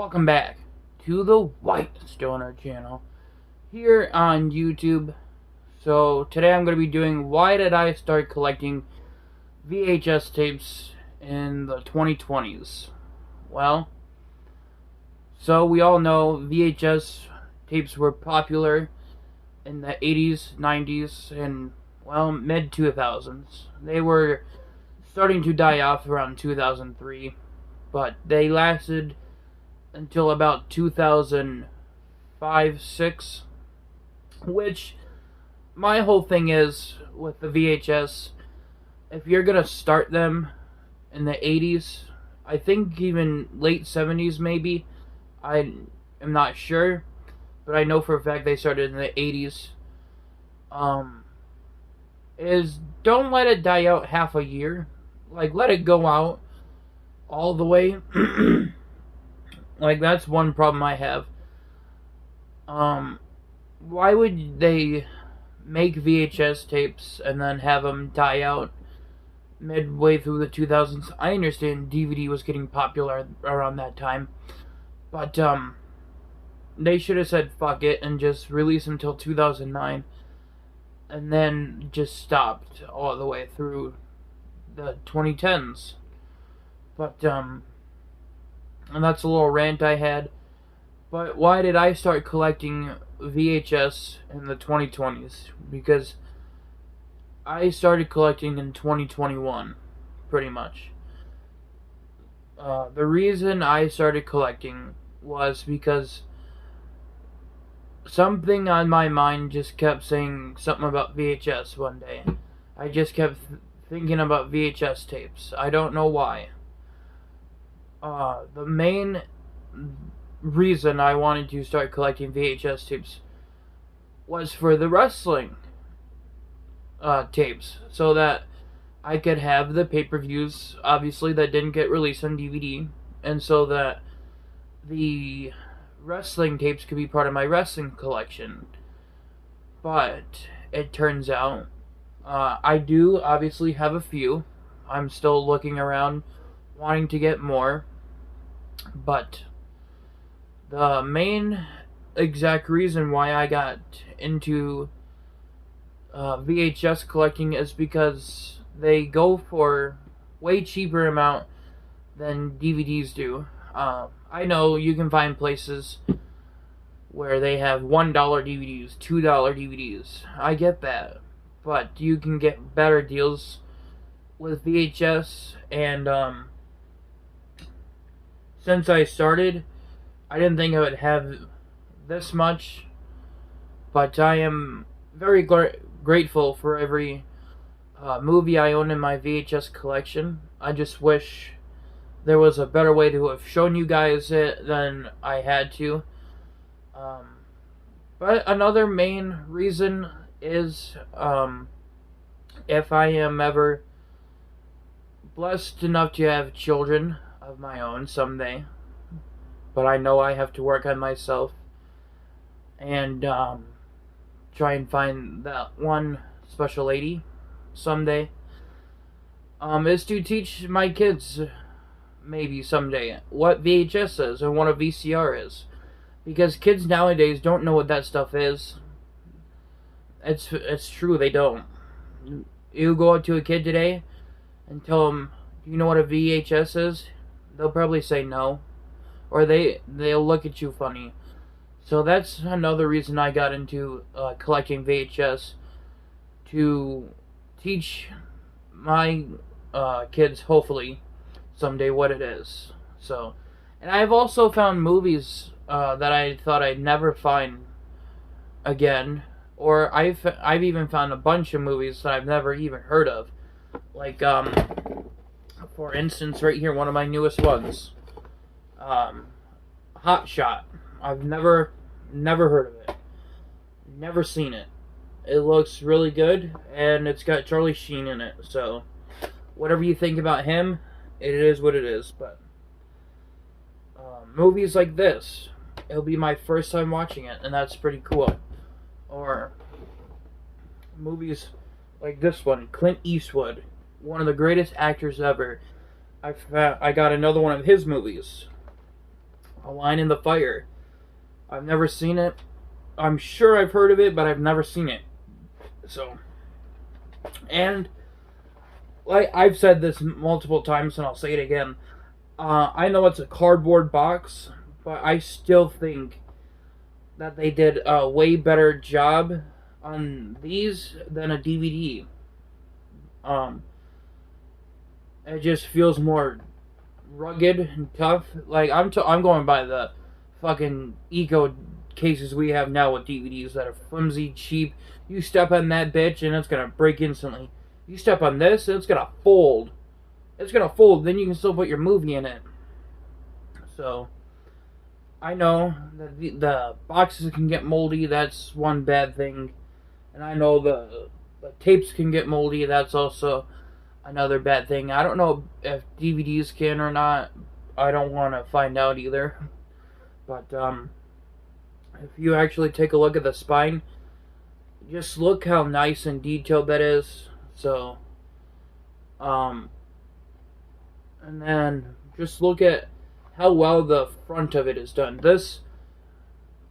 Welcome back to the White Stoner channel here on YouTube. So today I'm going to be doing why did I start collecting VHS tapes in the 2020s. Well, so we all know VHS tapes were popular in the 80s, 90s, and well, mid 2000s. They were starting to die off around 2003, but they lasted until about 2005-6, which my whole thing is with the VHS, if you're gonna start them in the 80s, I think even late 70s maybe, I am not sure, but I know for a fact they started in the 80s, is don't let it die out half a year. Like, let it go out all the way. Like, that's one problem I have. Why would they make VHS tapes and then have them die out midway through the 2000s? I understand DVD was getting popular around that time, but they should have said fuck it and just release them until 2009, and then just stopped all the way through the 2010s. But and that's a little rant I had. But why did I start collecting VHS in the 2020s? Because I started collecting in 2021, pretty much. The reason I started collecting was because something on my mind just kept saying something about VHS one day. I just kept thinking about VHS tapes. I don't know why. The main reason I wanted to start collecting VHS tapes was for the wrestling tapes, so that I could have the pay-per-views, obviously, that didn't get released on DVD, and so that the wrestling tapes could be part of my wrestling collection. But it turns out I do obviously have a few. I'm still looking around, wanting to get more. But the main exact reason why I got into VHS collecting is because they go for way cheaper amount than DVDs do. I know you can find places where they have $1 DVDs, $2 DVDs. I get that. But you can get better deals with VHS, and since I started, I didn't think I would have this much, but I am very grateful for every movie I own in my VHS collection. I just wish there was a better way to have shown you guys it than I had to. But another main reason is if I am ever blessed enough to have children of my own someday, but I know I have to work on myself and try and find that one special lady someday, is to teach my kids maybe someday what VHS is and what a VCR is, because kids nowadays don't know what that stuff is. It's true, they don't. You go up to a kid today and tell them, do you know what a VHS is? They'll probably say no, or they'll look at you funny. So that's another reason I got into collecting VHS, to teach my kids, hopefully someday, what it is. So, and I've also found movies that I thought I'd never find again, or I've even found a bunch of movies that I've never even heard of, like for instance, right here, one of my newest ones, Hot Shot. I've never heard of it, never seen it. It looks really good, and it's got Charlie Sheen in it, so whatever you think about him, it is what it is. But movies like this, it'll be my first time watching it, and that's pretty cool. Or movies like this one, Clint Eastwood, one of the greatest actors ever. I got another one of his movies. A Line in the Fire. I've never seen it. I'm sure I've heard of it, but I've never seen it. So, and like I've said this multiple times, and I'll say it again. I know it's a cardboard box, but I still think that they did a way better job on these than a DVD. It just feels more rugged and tough. Like I'm going by the fucking eco cases we have now with DVDs that are flimsy, cheap. You step on that bitch and it's gonna break instantly. You step on this and it's gonna fold. It's gonna fold. Then you can still put your movie in it. So I know that the boxes can get moldy. That's one bad thing, and I know the tapes can get moldy. That's also another bad thing. I don't know if DVDs can or not. I don't want to find out either. But if you actually take a look at the spine, just look how nice and detailed that is. So, and then just look at how well the front of it is done.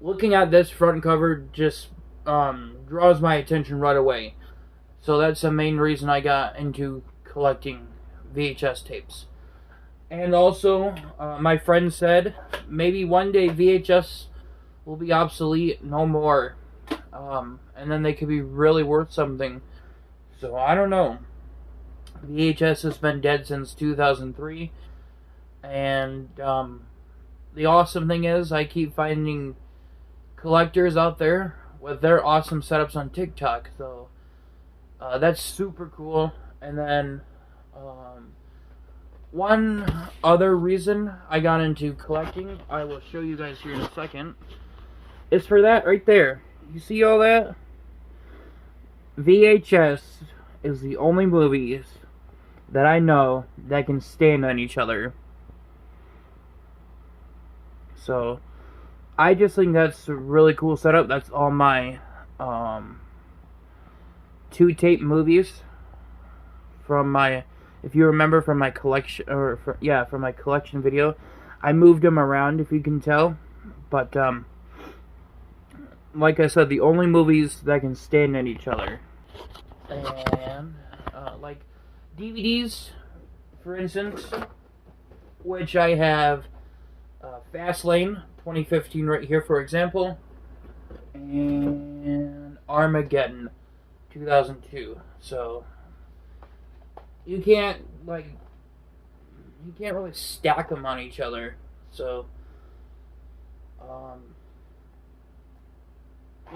Looking at this front cover just draws my attention right away. So that's the main reason I got into collecting VHS tapes. And also, my friend said maybe one day VHS will be obsolete, no more. And then they could be really worth something. So I don't know. VHS has been dead since 2003. And the awesome thing is I keep finding collectors out there with their awesome setups on TikTok. So that's super cool. And then one other reason I got into collecting, I will show you guys here in a second, is for that right there. You see all that? VHS is the only movies that I know that can stand on each other. So I just think that's a really cool setup. That's all my 2 tape movies from my, if you remember from my collection, or from my collection video. I moved them around, if you can tell, but like I said, the only movies that can stand on each other. And like DVDs, for instance, which I have Fastlane 2015 right here, for example, and Armageddon 2002. So you can't really stack them on each other. So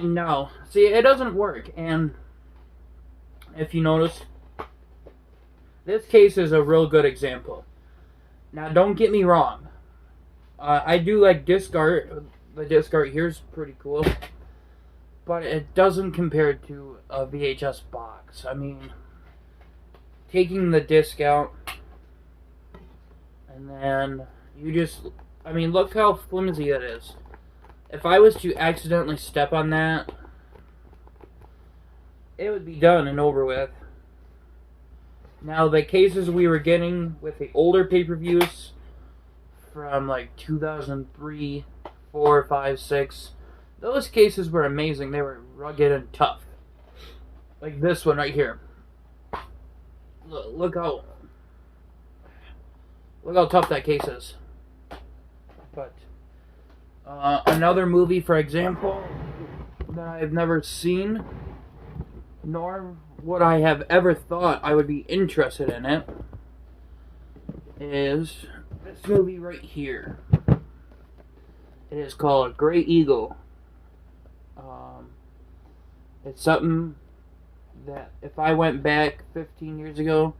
no, see, it doesn't work. And if you notice, this case is a real good example. Now, don't get me wrong. I do like disc art. The disc art here is pretty cool. But it doesn't compare to a VHS box. I mean, taking the disc out, and then you just, I mean, look how flimsy it is. If I was to accidentally step on that, it would be done and over with. Now, the cases we were getting with the older pay-per-views from like 2003, 4, 5, 6, those cases were amazing. They were rugged and tough. Like this one right here. Look how tough that case is. But another movie, for example, that I've never seen, nor would I have ever thought I would be interested in it, is this movie right here. It is called Great Eagle. It's something that if I went back 15 years ago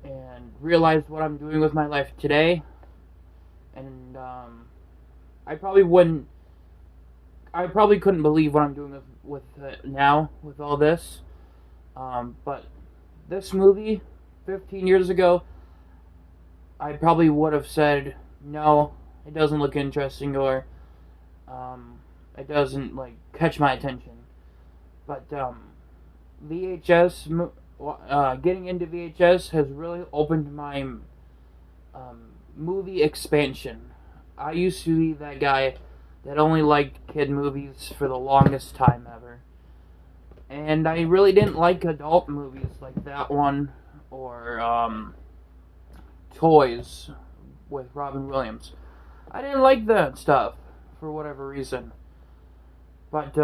and realized what I'm doing with my life today, and I probably couldn't believe what I'm doing with it now, with all this. But this movie, 15 years ago, I probably would have said, no, it doesn't look interesting, or it doesn't catch my attention. But VHS, getting into VHS has really opened my movie expansion. I used to be that guy that only liked kid movies for the longest time ever. And I really didn't like adult movies like that one or Toys with Robin Williams. I didn't like that stuff for whatever reason. But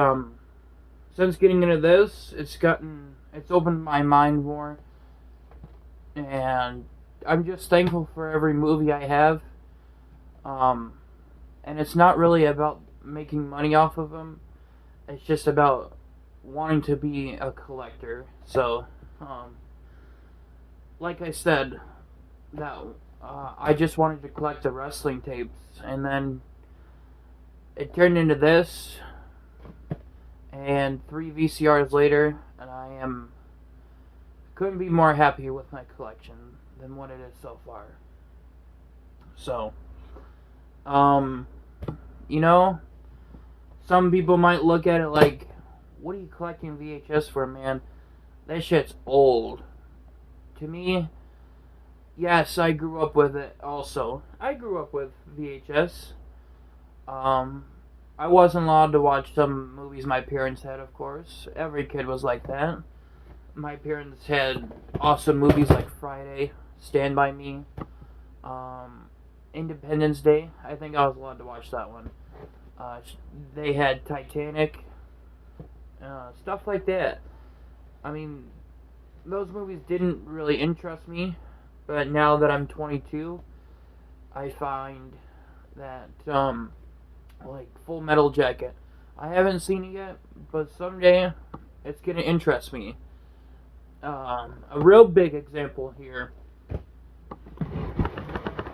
since getting into this, it's opened my mind more, and I'm just thankful for every movie I have. And it's not really about making money off of them. It's just about wanting to be a collector. So, like I said, that I just wanted to collect the wrestling tapes, and then it turned into this, and 3 VCRs later, and couldn't be more happy with my collection than what it is so far. So, you know, some people might look at it like, what are you collecting VHS for, man? That shit's old. To me, yes, I grew up with it also. I grew up with VHS. I wasn't allowed to watch some movies my parents had, of course. Every kid was like that. My parents had awesome movies like Friday, Stand By Me, Independence Day. I think I was allowed to watch that one. They had Titanic, stuff like that. I mean, those movies didn't really interest me, but now that I'm 22, I find that, like Full Metal Jacket, I haven't seen it yet, but someday it's gonna interest me. A real big example here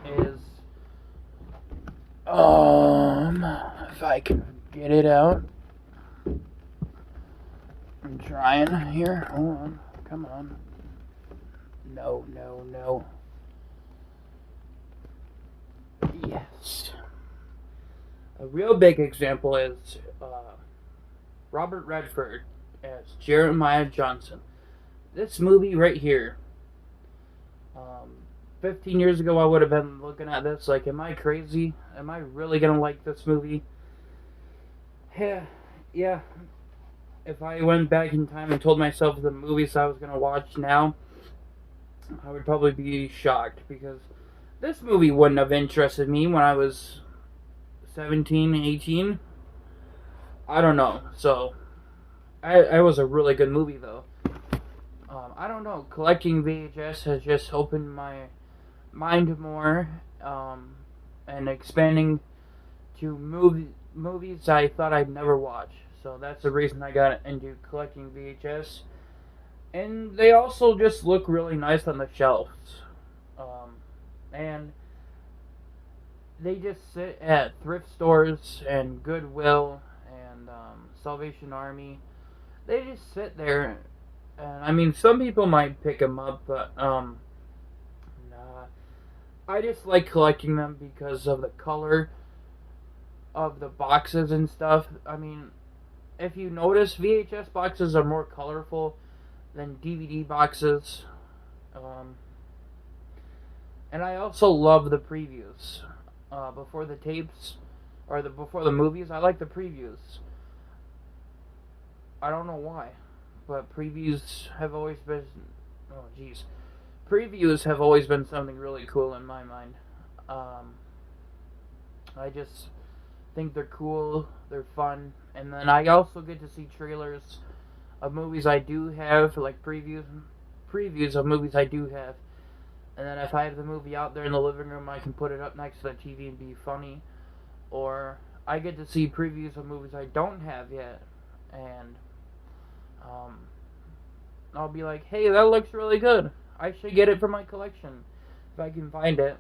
is, if I can get it out. I'm trying here. Hold on. Come on. No, no, no. Yes. A real big example is Robert Redford as Jeremiah Johnson. This movie right here. 15 years ago, I would have been looking at this like, am I crazy? Am I really gonna like this movie? Yeah. If I went back in time and told myself the movies I was gonna watch now, I would probably be shocked, because this movie wouldn't have interested me when I was 17, 18. I don't know. So, it was a really good movie, though. I don't know. Collecting VHS has just opened my mind more, and expanding to movies I thought I'd never watch. So that's the reason I got into collecting VHS. And they also just look really nice on the shelves. And they just sit at thrift stores and Goodwill and Salvation Army. They just sit there. And I mean, some people might pick them up, but nah. I just like collecting them because of the color of the boxes and stuff. I mean, if you notice, VHS boxes are more colorful than DVD boxes. And I also love the previews. Before the tapes, or before the movies, I like the previews. I don't know why, but previews have always been, previews have always been something really cool in my mind. I just think they're cool, they're fun, and then I also get to see trailers of movies I do have, like previews of movies I do have. And then if I have the movie out there in the living room, I can put it up next to the TV and be funny. Or I get to see previews of movies I don't have yet, and I'll be like, hey, that looks really good. I should get it for my collection if I can find it.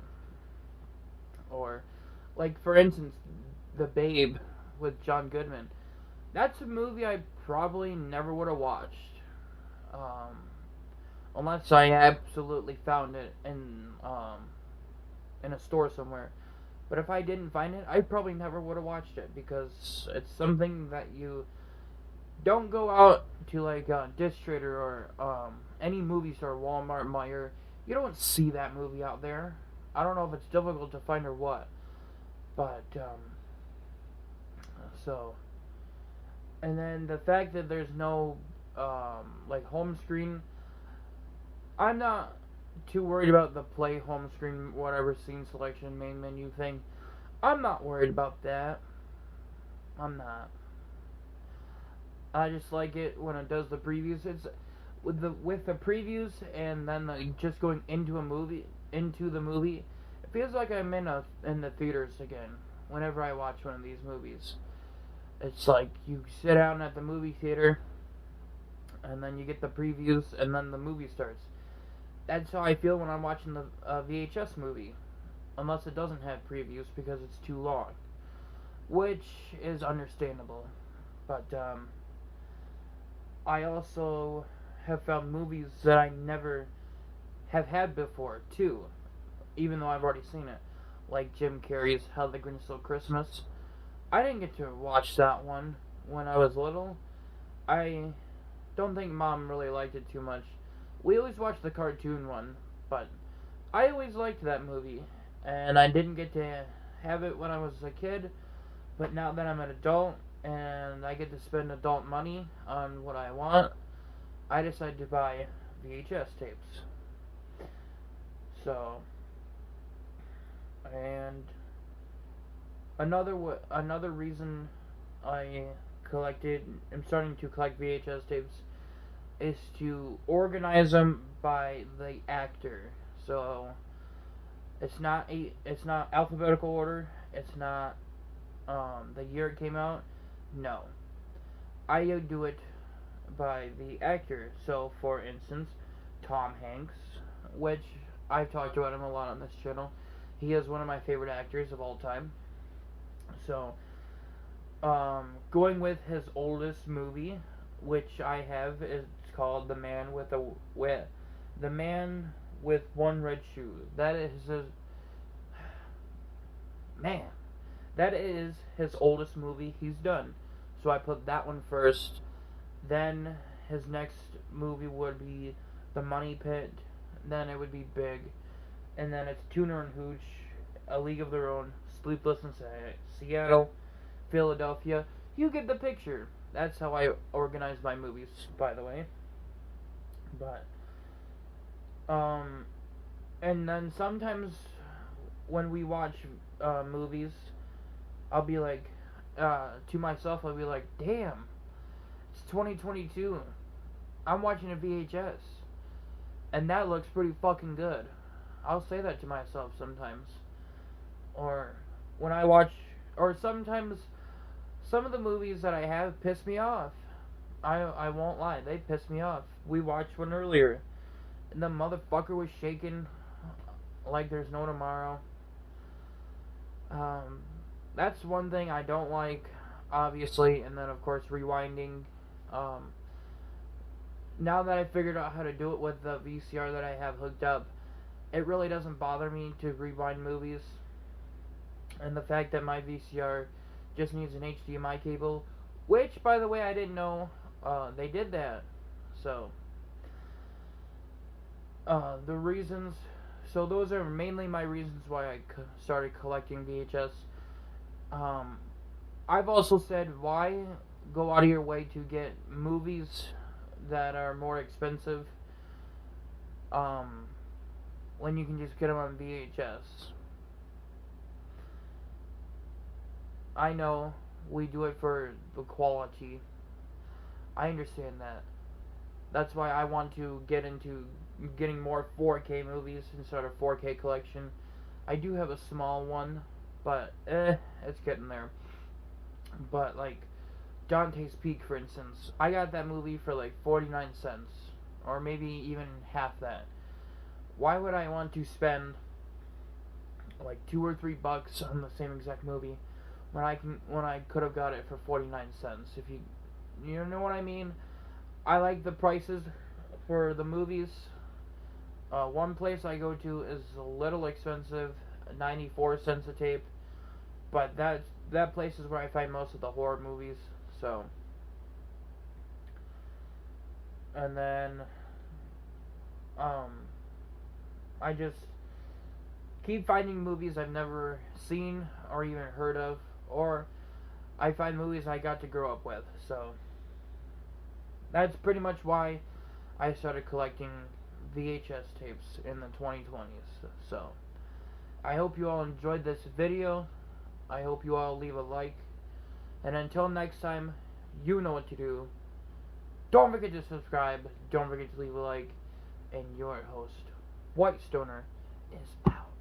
Or, like, for instance, The Babe with John Goodman. That's a movie I probably never would have watched. Unless I absolutely found it in a store somewhere. But if I didn't find it, I probably never would have watched it, because it's something that you don't go out to, like, Dish Trader or any movie store, Walmart, Meijer. You don't see that movie out there. I don't know if it's difficult to find or what. But so, and then the fact that there's no like home screen, I'm not too worried about the play home screen, whatever scene selection, main menu thing. I'm not worried about that. I'm not. I just like it when it does the previews. It's with the previews and then just going into the movie. It feels like I'm in the theaters again. Whenever I watch one of these movies, it's like you sit down at the movie theater, and then you get the previews, and then the movie starts. That's how I feel when I'm watching the VHS movie, unless it doesn't have previews because it's too long, which is understandable. But I also have found movies that I never have had before too, even though I've already seen it, like Jim Carrey's How the Grinch Stole Christmas. I didn't get to watch that one when I was little. I don't think Mom really liked it too much. We always watched the cartoon one, but I always liked that movie, and I didn't get to have it when I was a kid, but now that I'm an adult and I get to spend adult money on what I want, I decided to buy VHS tapes. So, and another reason I I'm starting to collect VHS tapes is to organize them by the actor. So it's not alphabetical order. It's not the year it came out. No, I do it by the actor. So for instance, Tom Hanks, which I've talked about him a lot on this channel. He is one of my favorite actors of all time. So going with his oldest movie, which I have, is called The Man with One Red Shoe. That is his man. That is his oldest movie he's done. So I put that one first. Then his next movie would be The Money Pit. Then it would be Big. And then it's Tuner and Hooch, A League of Their Own, Sleepless in Seattle, Philadelphia. You get the picture. That's how I organize my movies, by the way. But and then sometimes when we watch movies, I'll be like to myself, I'll be like, damn, it's 2022. I'm watching a VHS, and that looks pretty fucking good. I'll say that to myself sometimes. Or when I watch, or sometimes some of the movies that I have piss me off. I won't lie, they piss me off. We watched one earlier, and the motherfucker was shaking like there's no tomorrow. That's one thing I don't like, obviously, and then of course rewinding. Now that I figured out how to do it with the VCR that I have hooked up, it really doesn't bother me to rewind movies. And the fact that my VCR just needs an HDMI cable, which, by the way, I didn't know they did that. So, the reasons, so those are mainly my reasons why I started collecting VHS. I've also said, why go out of your way to get movies that are more expensive when you can just get them on VHS? I know we do it for the quality. I understand that. That's why I want to get into getting more 4K movies instead of 4K collection. I do have a small one, but it's getting there. But like Dante's Peak, for instance, I got that movie for like 49 cents, or maybe even half that. Why would I want to spend like $2 or $3 on the same exact movie when I could have got it for 49 cents? If you know what I mean? I like the prices for the movies. One place I go to is a little expensive, 94 cents a tape, but that place is where I find most of the horror movies. So, and then I just keep finding movies I've never seen or even heard of, or I find movies I got to grow up with. So that's pretty much why I started collecting VHS tapes in the 2020s. So I hope you all enjoyed this video. I hope you all leave a like. And until next time, you know what to do. Don't forget to subscribe. Don't forget to leave a like. And your host, White Stoner, is out.